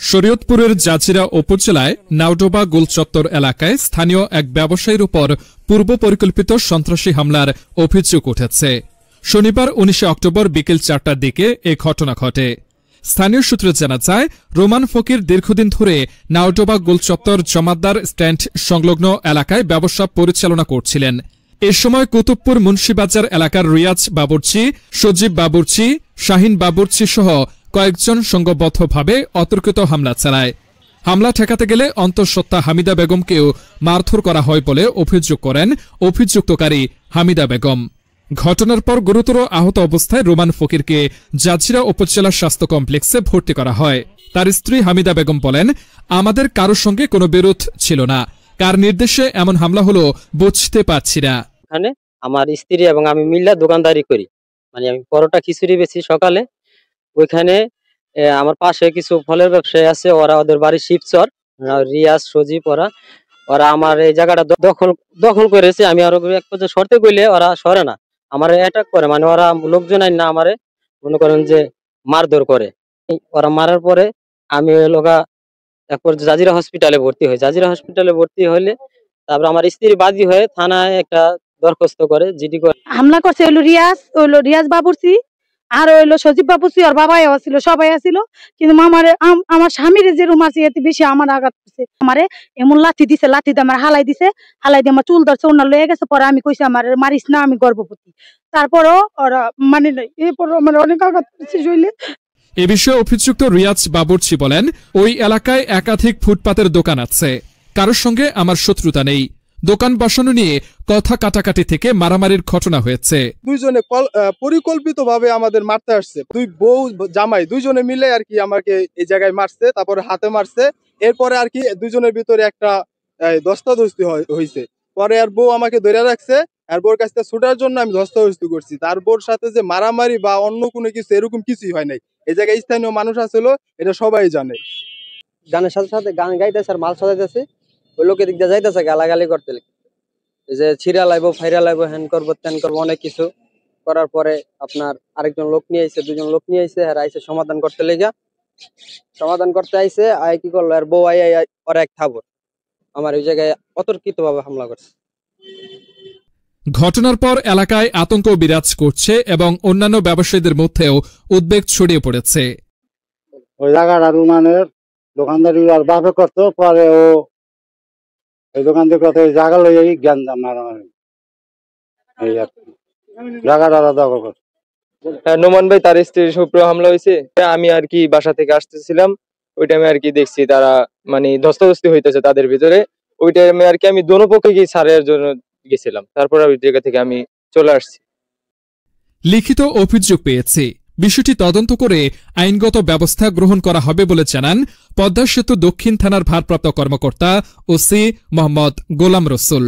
শরীয়তপুরের জাজিরা উপজেলায় নাওডোবা গোলচত্বর এলাকায় স্থানীয় এক ব্যবসায়ীর উপর পূর্ব পরিকল্পিত সন্ত্রাসী হামলার অভিযোগ উঠেছে। শনিবার ১৯ অক্টোবর বিকেল ৪টার দিকে এ ঘটনা ঘটে। স্থানীয় সূত্রে জানা যায়, রোমান ফকির দীর্ঘদিন ধরে নাওডোবা গোলচত্বর জমাদ্দার স্ট্যান্ড সংলগ্ন এলাকায় ব্যবসা পরিচালনা করছিলেন। এ সময় কুতুবপুর মুন্সিবাজার এলাকার রিয়াজ বাবুর্চি, সজীব বাবুর্চি, শাহিন বাবুর্চি সহ কয়েকজন সংঘবদ্ধভাবে অতর্কিত হামলা চালায়। হামলা ঠেকাতে গেলে অন্তঃসত্ত্বা হামিদা বেগমকেও মারধর করা হয় বলে অভিযোগ করেন অভিযুক্তকারী হামিদা বেগম। ঘটনার পর গুরুতর আহত অবস্থায় রোমান ফকিরকে জাজিরা উপজেলা স্বাস্থ্য কমপ্লেক্সে ভর্তি করা হয়। তার স্ত্রী হামিদা বেগম বলেন, আমাদের কারোর সঙ্গে কোনো বিরোধ ছিল না, কার নির্দেশে এমন হামলা হলো বুঝতে পারছি না। এখানে আমার স্ত্রী এবং আমি মিল্লা দোকানদারি করি, মানে আমি পরোটা খিচুড়ি বেশি সকালে। ওইখানে আমার পাশে কিছু ফলের ব্যবসায়ী আছে, ওরা ওদের বাড়ি শিবচর, রিয়াজ, সজীব, ওরা আমার এই জায়গাটা দখল করেছে। আমি আরো এক পর্যায়ে সরতে গেলে ওরা সরে না, আমার অ্যাটাক করে, মানে ওরা লোকজন না আমারে মনে করেন যে মারধর করে। ওরা মারার পরে আমি লোকা এক পর্যায়ে জাজিরা হসপিটালে ভর্তি হই। জাজিরা হসপিটালে ভর্তি হইলে তারপর আমার স্ত্রী বাদী হয়ে থানায় একটা দরখাস্ত করে, জিডি করে। হামলা করছে হলো রিয়াজ বাবুর্চি, আর হইলো সজীব বাবুর্চি, আর বাবাই ছিল, সবাই ছিল। কিন্তু আমার স্বামীর যে রুম আছে এতে বেশি আমার আঘাত করছে। আমারে এমন লাথি দিছে, লাথি দিয়ে আমার হালাই দিয়ে আমার চুল ধরছে, ওনার লয়ে গেছে। পরে আমি কইছি আমার মারিস না, আমি গর্ভবতী। তারপরও ওরা মানে নাই, এরপর আমার অনেক আঘাত করছে শরীরে। এ বিষয়ে অভিযুক্ত রিয়াজ বাবুর্চি বলেন, ওই এলাকায় একাধিক ফুটপাতের দোকান আছে, কারোর সঙ্গে আমার শত্রুতা নেই। দোকান বসানো নিয়ে কথা কাটাকাটি থেকে মারামারির ঘটনা হয়েছে। দুইজনে পরিকল্পিতভাবে আমাদের মারতে আসছে, দুই বউ জামাই দুইজনে মিলে আর কি আমাকে এই জায়গায় মারছে, তারপরে হাতে মারছে। এরপরে আর কি দুইজনের ভিতরে একটা ধস্তাধস্তি হয়েছে। পরে আর বউ আমাকে ধরে রাখছে, আর বউর কাছ থেকে ছুটার জন্য আমি ধস্তাধস্তি করছি। তার বউর সাথে যে মারামারি বা অন্য কোনো কিছু এরকম কিছুই হয় নাই। এই জায়গায় স্থানীয় মানুষ আছিল, এটা সবাই জানে। গানের সাথে সাথে গান গাইতেছে আর মাল সাজাইতেছে, ওই লোকের দিক দিয়ে যাইতেছে গালাগালি করতে, যে ছিড়া লাইবো, ফাইরা লাইবো, হ্যান করবো, ত্যান করবো, অনেক কিছু করার পরে আপনার আরেকজন লোক নিয়ে আইছে, দুজন লোক নিয়ে আইছে, আর আইসে সমাধান করতে লেগা, সমাধান করতে আইসে। আয় কি করলো, আর বউ ওর এক থাবর আমার ওই জায়গায় অতর্কিত ভাবে হামলা করছে। ঘটনার পর এলাকায় আতঙ্ক বিরাজ করছে এবং অন্যান্য ব্যবসায়ীদের মধ্যেও উদ্বেগ ছড়িয়ে পড়েছে। ওই জায়গাটা রুমানের দোকানদারি আর বাপে করতো, পরে ও এই দোকানদার কথা জায়গা লই জ্ঞান মারামারি এই আর জায়গাটা দখল করছে। নোমান ভাই তার স্ত্রীর উপরে হামলা হয়েছে। আমি আর কি বাসা থেকে আসতেছিলাম, ওই টাইমে আর কি দেখছি তারা মানে ধস্তাধস্তি হইতেছে তাদের ভিতরে। ওই টাইমে আর কি আমি দোনো পক্ষে গিয়ে ছাড়ের জন্য গেছিলাম, তারপর ওই জায়গা থেকে আমি চলে আসছি। লিখিত অভিযোগ পেয়েছি, বিষয়টি তদন্ত করে আইনগত ব্যবস্থা গ্রহণ করা হবে বলে জানান পদ্মা সেতু দক্ষিণ থানার ভারপ্রাপ্ত কর্মকর্তা ওসি মোহাম্মদ গোলাম রসুল।